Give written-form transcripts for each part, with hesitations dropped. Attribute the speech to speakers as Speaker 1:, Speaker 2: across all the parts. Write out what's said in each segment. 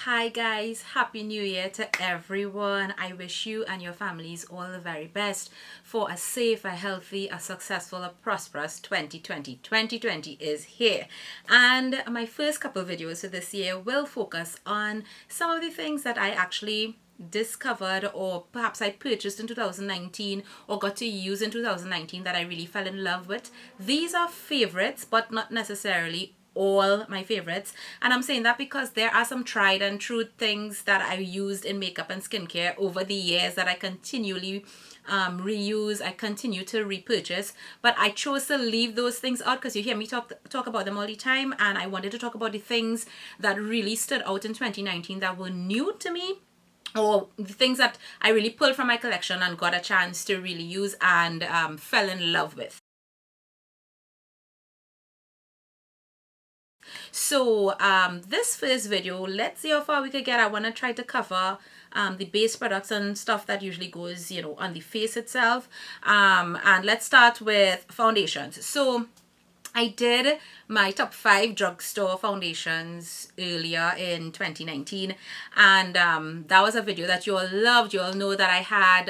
Speaker 1: Hi guys, happy new year to everyone. I wish you and your families all the very best for a safe, a healthy, a successful, a prosperous 2020. 2020 is here, and my first couple of videos for this year will focus on some of the things that I actually discovered or perhaps I purchased in 2019 or got to use in 2019 that I really fell in love with. These are favorites, but not necessarily all my favorites, and I'm saying that because there are some tried and true things that I used in makeup and skincare over the years that I continually reuse, I continue to repurchase, but I chose to leave those things out because you hear me talk about them all the time, and I wanted to talk about the things that really stood out in 2019 that were new to me, or the things that I really pulled from my collection and got a chance to really use and fell in love with. So this first video, let's see how far we could get. I want to try to cover the base products and stuff that usually goes, on the face itself. And let's start with foundations. So I did my top 5 drugstore foundations earlier in 2019, and that was a video that you all loved. You all know that I had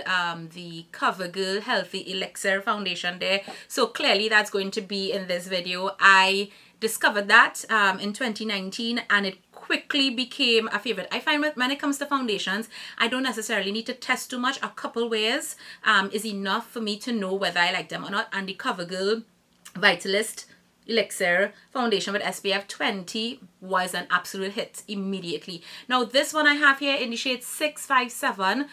Speaker 1: the CoverGirl Healthy Elixir foundation there, so clearly that's going to be in this video. I discovered that in 2019, and it quickly became a favorite. I find when it comes to foundations, I don't necessarily need to test too much. A couple wears is enough for me to know whether I like them or not, and the CoverGirl Vitalist Elixir foundation with SPF 20 was an absolute hit immediately. Now this one I have here in the shade 657,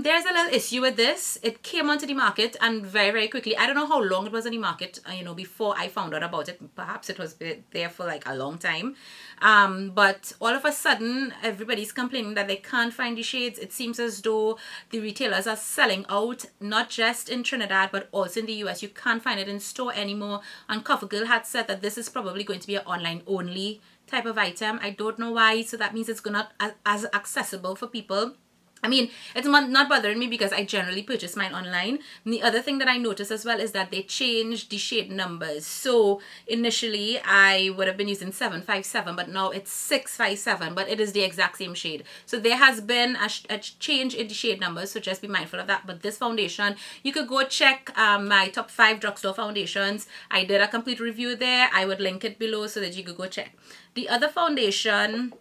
Speaker 1: there's a little issue with this. It came onto the market and very quickly. I don't know how long it was on the market, before I found out about it. Perhaps it was there for like a long time, but all of a sudden everybody's complaining that they can't find the shades. It seems as though the retailers are selling out, not just in Trinidad but also in the US. You can't find it in store anymore, and CoverGirl had said that this is probably going to be an online only type of item. I don't know why, so that means it's not as accessible for people. I mean, it's not bothering me because I generally purchase mine online. And the other thing that I noticed as well is that they changed the shade numbers. So initially I would have been using 757, but now it's 657, but it is the exact same shade. So there has been a change in the shade numbers, so just be mindful of that. But this foundation, you could go check my top 5 drugstore foundations. I did a complete review there. I would link it below so that you could go check. The other foundation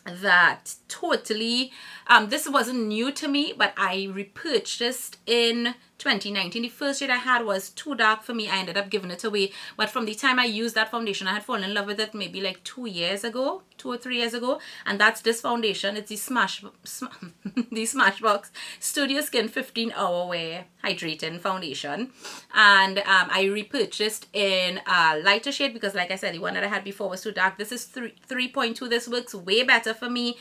Speaker 1: that totally this wasn't new to me, but I repurchased in 2019. The first shade I had was too dark for me. I ended up giving it away, but from the time I used that foundation, I had fallen in love with it maybe like 2 or 3 years ago, and that's this foundation. It's the Smashbox Studio Skin 15-hour wear hydrating foundation, and I repurchased in a lighter shade because, like I said, the one that I had before was too dark. This is 3.2. This works way better for me.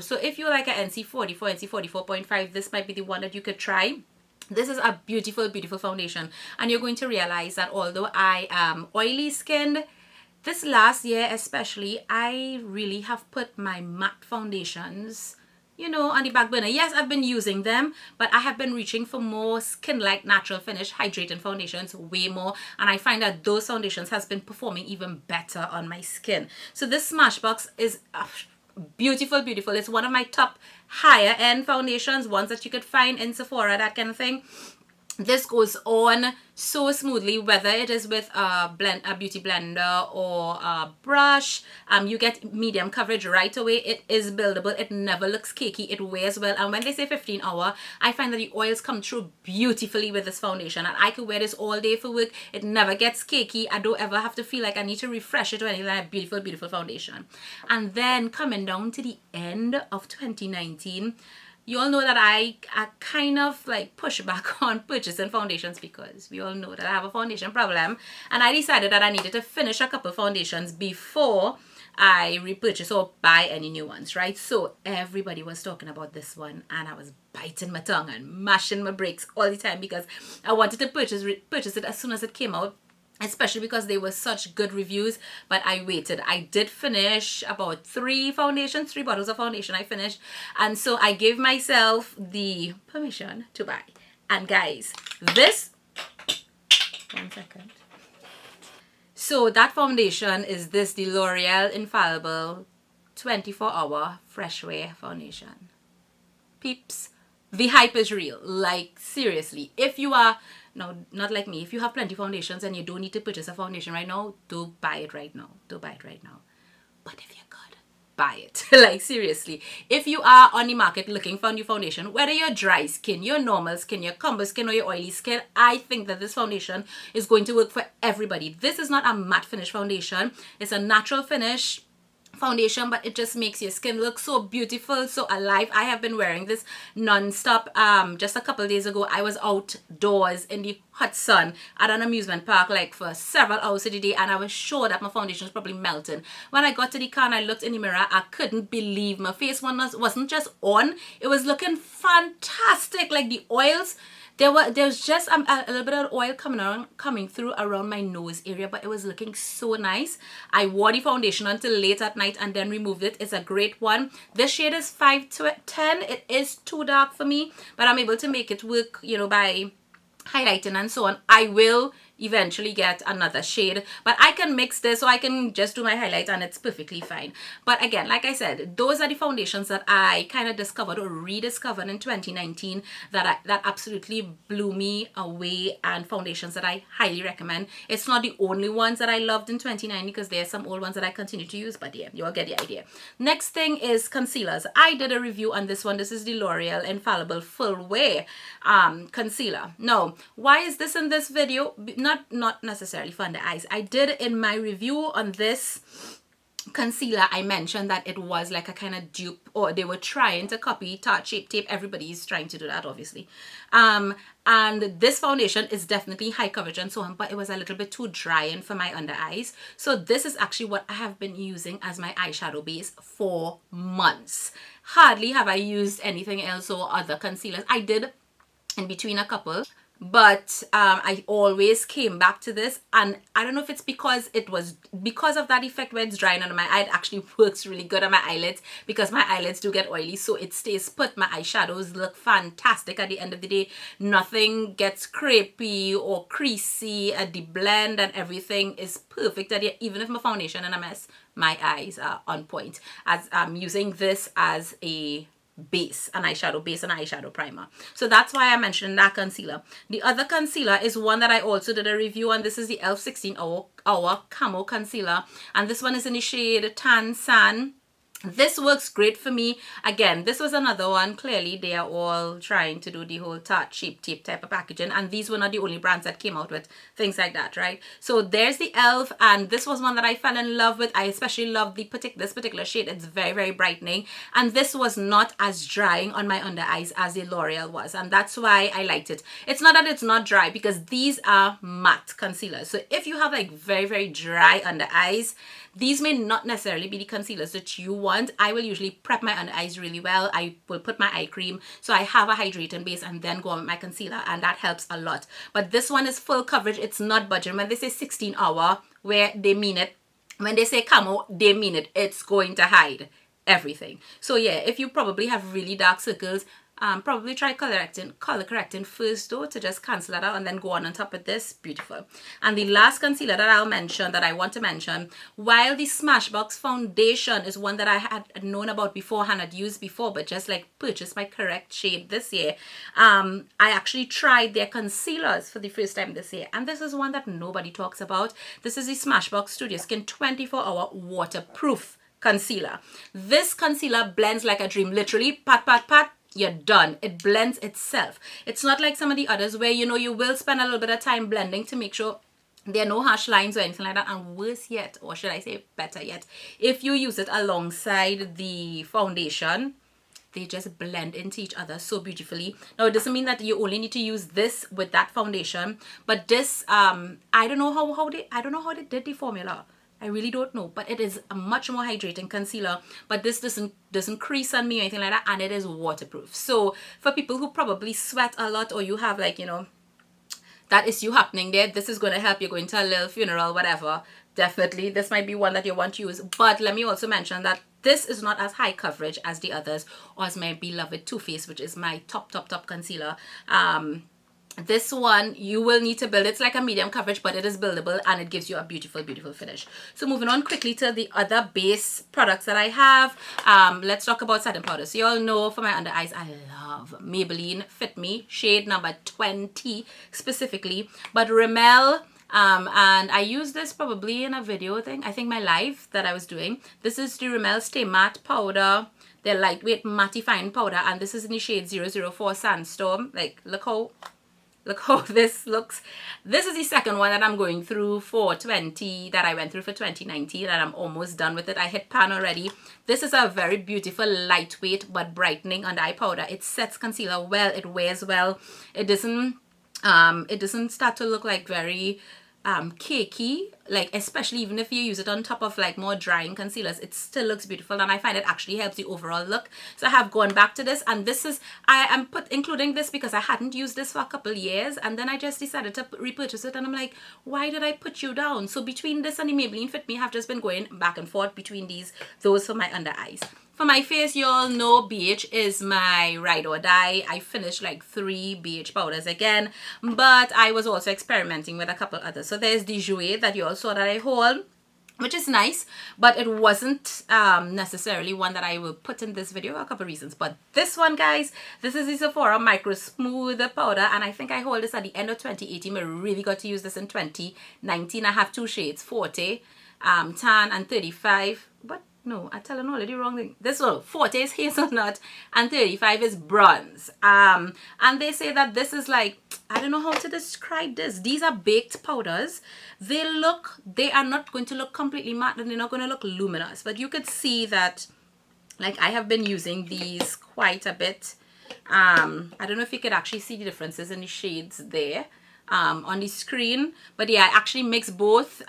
Speaker 1: So if you like a NC44, NC44.5, this might be the one that you could try. This is a beautiful foundation, and you're going to realize that although I am oily skinned, this last year especially, I really have put my matte foundations on the back burner. Yes, I've been using them, but I have been reaching for more skin-like natural finish hydrating foundations way more, and I find that those foundations has been performing even better on my skin. So this Smashbox is beautiful. It's one of my top higher end foundations, ones that you could find in Sephora, that kind of thing. This goes on so smoothly, whether it is with a beauty blender or a brush. You get medium coverage right away. It is buildable. It never looks cakey. It wears well. And when they say 15-hour, I find that the oils come through beautifully with this foundation, and I could wear this all day for work. It never gets cakey. I don't ever have to feel like I need to refresh it or anything. Like beautiful foundation. And then coming down to the end of 2019, you all know that I kind of like push back on purchasing foundations because we all know that I have a foundation problem, and I decided that I needed to finish a couple foundations before I repurchase or buy any new ones, right? So everybody was talking about this one, and I was biting my tongue and mashing my brakes all the time because I wanted to purchase it as soon as it came out, especially because they were such good reviews. But I waited. I did finish about 3 bottles of foundation I finished, and so I gave myself the permission to buy. And guys, this, one second, so that foundation is the L'Oreal Infallible 24-hour fresh wear foundation. Peeps, the hype is real. Like, seriously, if you are, no, not like me, if you have plenty of foundations and you don't need to purchase a foundation right now, don't buy it right now. Don't buy it right now. But if you could, buy it. Like, seriously, if you are on the market looking for a new foundation, whether you're dry skin, you're normal skin, you're combo skin, or you're oily skin, I think that this foundation is going to work for everybody. This is not a matte finish foundation. It's a natural finish foundation, but it just makes your skin look so beautiful, so alive. I have been wearing this non-stop. Just a couple days ago, I was outdoors in the hot sun at an amusement park like for several hours of the day, and I was sure that my foundation was probably melting. When I got to the car and I looked in the mirror, I couldn't believe my face wasn't just on, it was looking fantastic. Like, the oils, there's just a little bit of oil coming through around my nose area, but it was looking so nice. I wore the foundation until late at night and then removed it. It's a great one. This shade is 510. It is too dark for me, but I'm able to make it work, you know, by highlighting and so on. I will eventually get another shade, but I can mix this, so I can just do my highlight and it's perfectly fine. But again, like I said, those are the foundations that I kind of discovered or rediscovered in 2019 that absolutely blew me away, and foundations that I highly recommend. It's not the only ones that I loved in 2019, because there are some old ones that I continue to use, but yeah, you'll get the idea. Next thing is concealers. I did a review on this one. This is the L'Oreal Infallible Full Wear concealer. Now, why is this in this video? Not necessarily for under eyes. I did in my review on this concealer, I mentioned that it was like a kind of dupe, or they were trying to copy Tarte Shape Tape. Everybody's trying to do that, obviously. And this foundation is definitely high coverage and so on, but it was a little bit too drying for my under eyes. So this is actually what I have been using as my eyeshadow base for months. Hardly have I used anything else or other concealers. I did in between a couple, but I always came back to this, and I don't know if it's because of that effect where it's drying under my eye. It actually works really good on my eyelids, because my eyelids do get oily, so it stays put. My eyeshadows look fantastic at the end of the day. Nothing gets crepey or creasy at the blend, and everything is perfect. Even if my foundation is a mess, my eyes are on point, as I'm using this as a base, an eyeshadow base, and eyeshadow primer. So that's why I mentioned that concealer. The other concealer is one that I also did a review on. This is the e.l.f. 16 Hour Camo Concealer, and this one is in the shade Tan San. This works great for me. Again, this was another one. Clearly, they are all trying to do the whole Tarte Shape Tape type of packaging, and these were not the only brands that came out with things like that, right? So there's the e.l.f., and this was one that I fell in love with. I especially love this particular shade. It's very, very brightening, and this was not as drying on my under eyes as the L'Oreal was, and that's why I liked it. It's not that it's not dry, because these are matte concealers. So if you have like very, very dry under eyes, these may not necessarily be the concealers that you want. I will usually prep my under eyes really well. I will put my eye cream, so I have a hydrating base, and then go on with my concealer, and that helps a lot. But this one is full coverage. It's not budging. When they say 16 hour, where they mean it. When they say camo, they mean it. It's going to hide everything. So yeah, if you probably have really dark circles, probably try color correcting first though, to just cancel that out, and then go on top of this. Beautiful. And the last concealer that I want to mention, while the Smashbox foundation is one that I had known about beforehand, had used before, but just like purchased my correct shade this year, I actually tried their concealers for the first time this year, and this is one that nobody talks about. This is the Smashbox Studio Skin 24-hour waterproof concealer. This concealer blends like a dream. Literally, pat pat pat, you're done. It blends itself. It's not like some of the others where, you know, you will spend a little bit of time blending to make sure there are no harsh lines or anything like that. And worse yet, or should I say better yet, if you use it alongside the foundation, they just blend into each other so beautifully. Now, it doesn't mean that you only need to use this with that foundation, but this I don't know how they did the formula. I really don't know, but it is a much more hydrating concealer. But this doesn't crease on me or anything like that, and it is waterproof. So for people who probably sweat a lot, or you have, like, you know, that issue happening there, this is going to help you. Going to a little funeral, whatever. Definitely, this might be one that you want to use. But let me also mention that this is not as high coverage as the others, or as my beloved Too Faced, which is my top concealer. This one you will need to build. It's like a medium coverage, but it is buildable and it gives you a beautiful, beautiful finish. So moving on quickly to the other base products that I have. Let's talk about setting powder. So you all know for my under eyes, I love Maybelline Fit Me shade number 20 specifically, but Rimmel. And I used this probably in a video thing, I think my live that I was doing. This is the Rimmel Stay Matte powder. They're lightweight mattifying powder, and this is in the shade 004 Sandstorm. Like, look how this looks. This is the second one that I'm going through for 20, that I went through for 2019, and I'm almost done with it. I hit pan already. This is a very beautiful, lightweight, but brightening under eye powder. It sets concealer well, it wears well. It doesn't start to look like very cakey, like especially even if you use it on top of like more drying concealers, it still looks beautiful, and I find it actually helps the overall look. So I have gone back to this, and this is, I am including this because I hadn't used this for a couple years, and then I just decided to repurchase it, and I'm like, why did I put you down? So between this and the Maybelline Fit Me, I have just been going back and forth between those for my under eyes. For my face, you all know BH is my ride or die. I finished like 3 BH powders again, but I was also experimenting with a couple others. So there's the Jouer that you all saw that I hold, which is nice, but it wasn't necessarily one that I will put in this video for a couple reasons. But this one, guys, this is the Sephora Micro Smooth powder, and I think I hold this at the end of 2018. I really got to use this in 2019. I have 2 shades, 40 tan and 35. But no, I tell an already wrong thing. This one, 40 is hazelnut and 35 is bronze. And they say that this is like, I don't know how to describe this. These are baked powders. They are not going to look completely matte, and they're not going to look luminous. But you could see that, like, I have been using these quite a bit. I don't know if you could actually see the differences in the shades there on the screen. But yeah, I actually mix both.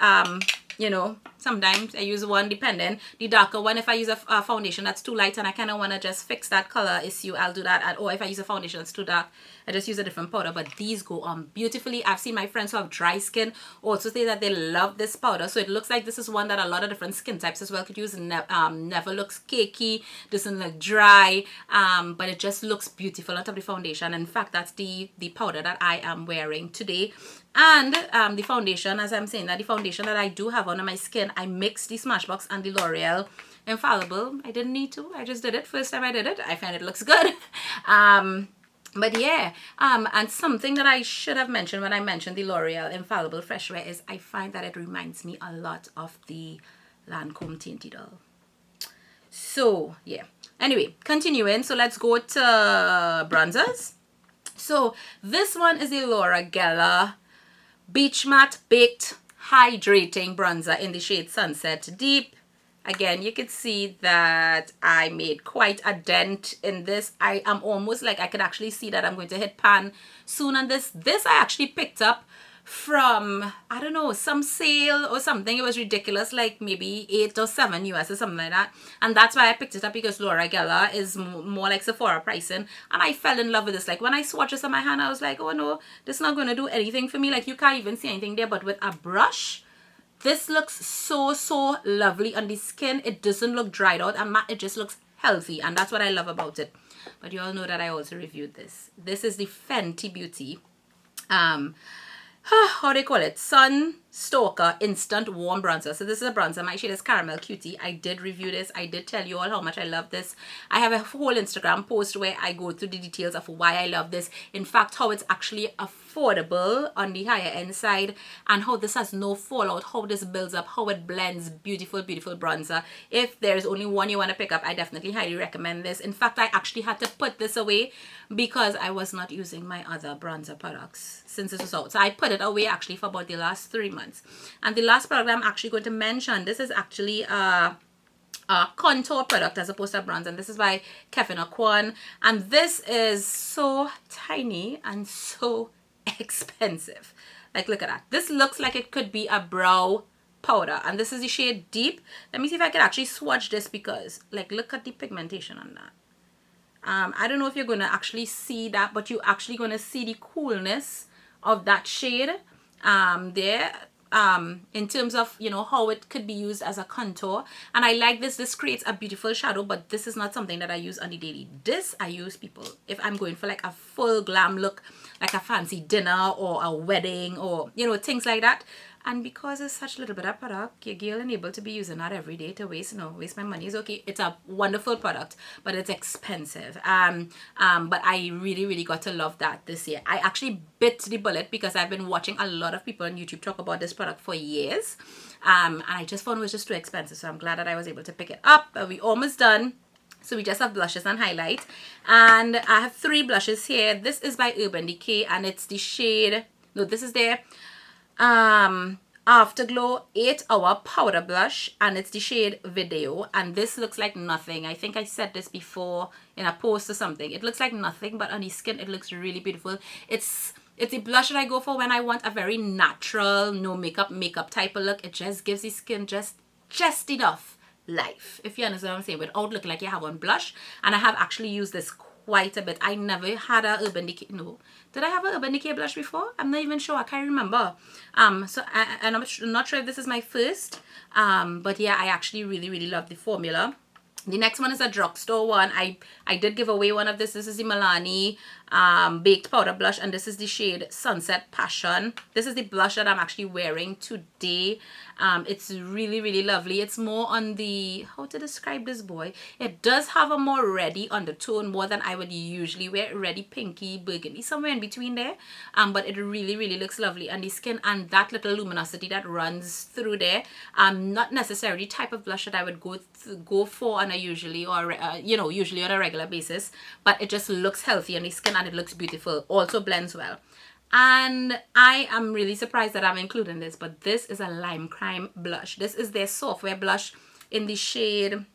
Speaker 1: You know, sometimes I use one depending. The darker one, if I use a foundation that's too light and I kind of want to just fix that color issue, I'll do that. Or if I use a foundation that's too dark, I just use a different powder. But these go on beautifully. I've seen my friends who have dry skin also say that they love this powder. So it looks like this is one that a lot of different skin types as well could use. Never looks cakey, doesn't look dry, but it just looks beautiful on top of the foundation. In fact, that's the powder that I am wearing today. And the foundation, as I'm saying, that the foundation that I do have under my skin, I mixed the Smashbox and the L'Oreal Infallible. I didn't need to. I just did it. First time I did it, I find it looks good. But yeah, and something that I should have mentioned when I mentioned the L'Oreal Infallible Fresh Wear is I find that it reminds me a lot of the Lancome Tinted Doll. So yeah. Anyway, continuing. So let's go to bronzers. So this one is the Laura Geller Beach Matte Baked Hydrating Bronzer in the shade Sunset Deep. Again, you can see that I made quite a dent in this. I am almost like I could actually see that I'm going to hit pan soon on this. This I actually picked up from, I don't know, some sale or something. It was ridiculous, like maybe 8 or 7 US or something like that. And that's why I picked it up, because Laura Geller is more like Sephora pricing. And I fell in love with this. Like when I swatched this on my hand, I was like, oh no, this is not going to do anything for me. Like you can't even see anything there. But with a brush, this looks so, so lovely on the skin. It doesn't look dried out and matte. It just looks healthy. And that's what I love about it. But you all know that I also reviewed this. This is the Fenty Beauty. How do they call it? Sun Stalker Instant Warm Bronzer. So this is a bronzer. My shade is Caramel Cutie. I did review this. I did tell you all how much I love this. I have a whole Instagram post where I go through the details of why I love this. In fact, how it's actually affordable on the higher end side, and how this has no fallout, how this builds up, how it blends. Beautiful, beautiful bronzer. If there's only one you want to pick up, I definitely highly recommend this. In fact, I actually had to put this away because I was not using my other bronzer products since this was out. So I put it away actually for about the last 3 months. And the last product I'm actually going to mention, this is actually a contour product as opposed to a bronze, and this is by Kevin Aquan, and this is so tiny and so expensive. Like, look at that. This looks like it could be a brow powder, and this is the shade Deep. Let me see if I can actually swatch this, because like, look at the pigmentation on that. I don't know if you're going to actually see that, but you're actually going to see the coolness of that shade there. in terms of, you know, how it could be used as a contour. And I like this creates a beautiful shadow, but this is not something that I use on the daily. This I use, people, if I'm going for like a full glam look, like a fancy dinner or a wedding or, you know, things like that. And because it's such a little bit of product, your girl ain't able to be using that every day to waste my money. Is okay. It's a wonderful product, but it's expensive. But I really got to love that this year. I actually bit the bullet because I've been watching a lot of people on YouTube talk about this product for years. And I just found it was just too expensive. So I'm glad that I was able to pick it up. We're almost done. So we just have blushes and highlight. And I have 3 blushes here. This is by Urban Decay and it's the shade, no, this is their Afterglow 8-hour powder blush, and it's the shade Video, and this looks like nothing. I think I said this before in a post or something. It looks like nothing, but on the skin it looks really beautiful. It's a blush that I go for when I want a very natural, no makeup type of look. It just gives the skin just enough life, if you understand what I'm saying, without looking like you have on blush. And I have actually used this quite a bit. I never had a Urban Decay, no, did I have an Urban Decay blush before? I'm not even sure, I can't remember. So and I'm not sure if this is my first, but yeah, I actually really love the formula. The next one is a drugstore one. I did give away one of this. This is the Milani baked powder blush, and this is the shade Sunset Passion. This is the blush that I'm actually wearing today. It's really lovely. It's more on the, how to describe this boy, it does have a more reddy undertone, more than I would usually wear. Reddy, pinky, burgundy, somewhere in between there. But it really looks lovely, and the skin and that little luminosity that runs through there, not necessarily type of blush that I would go for on a usually or usually on a regular basis, but it just looks healthy on the skin and it looks beautiful. Also blends well. And I am really surprised that I'm including this, but this is a Lime Crime blush. This is their software blush in the shade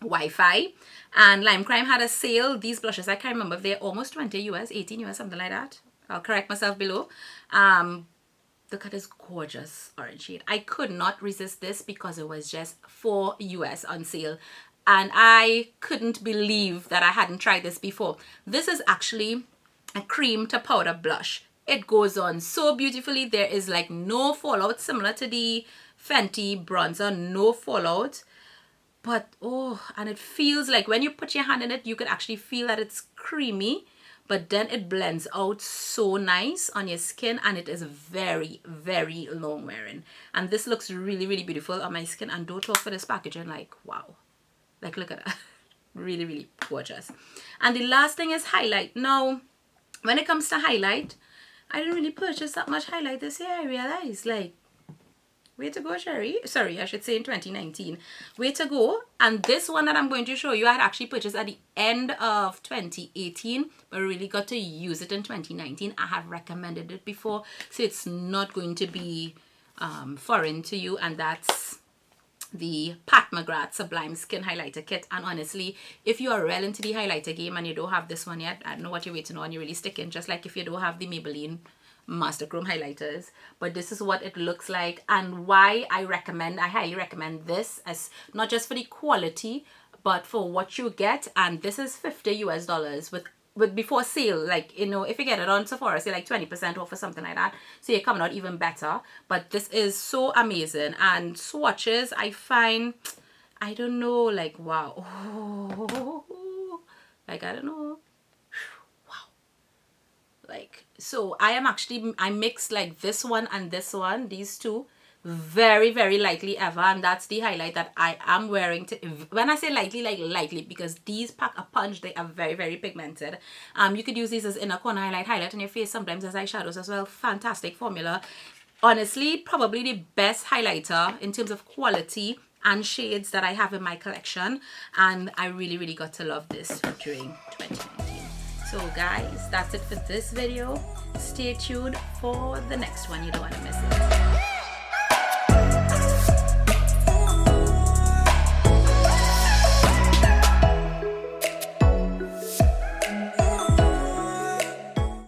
Speaker 1: Wi-Fi, and Lime Crime had a sale. These blushes, I can't remember if they're almost 20 US, 18 US, something like that. I'll correct myself below. Look at this gorgeous orange shade. I could not resist this because it was just 4 US on sale, and I couldn't believe that I hadn't tried this before. This is actually a cream to powder blush. It goes on so beautifully. There is like no fallout, similar to the Fenty bronzer, no fallout. But oh, and it feels like when you put your hand in it, you could actually feel that it's creamy, but then it blends out so nice on your skin, and it is very long wearing. And this looks really beautiful on my skin. And don't talk for this packaging, like wow, like look at that. really gorgeous. And the last thing is highlight. Now when it comes to highlight, I didn't really purchase that much highlight this year. I realized, like, way to go, Sheri. Sorry, I should say in 2019. Way to go. And this one that I'm going to show you, I had actually purchased at the end of 2018, but really got to use it in 2019. I have recommended it before, so it's not going to be foreign to you. And that's the Pat McGrath Sublime Skin Highlighter Kit. And honestly, if you are well into the highlighter game and you don't have this one yet, I don't know what you're waiting on. You're really sticking, just like if you don't have the Maybelline Master Chrome highlighters. But this is what it looks like, and why I highly recommend this, as not just for the quality but for what you get. And this is $50 US with before sale, like, you know, if you get it on Sephora, say like 20% off or something like that, so you're coming out even better. But this is so amazing. And swatches, I find, I don't know, like wow, like I don't know, wow, like, so I mixed like this one and this one, these two, very lightly ever, and that's the highlight that I am wearing. When I say lightly, like lightly, because these pack a punch. They are very pigmented. You could use these as inner corner highlight on your face, sometimes as eyeshadows as well. Fantastic formula. Honestly, probably the best highlighter in terms of quality and shades that I have in my collection, and I really got to love this during 2019. So guys, that's it for this video. Stay tuned for the next one. You don't want to miss it.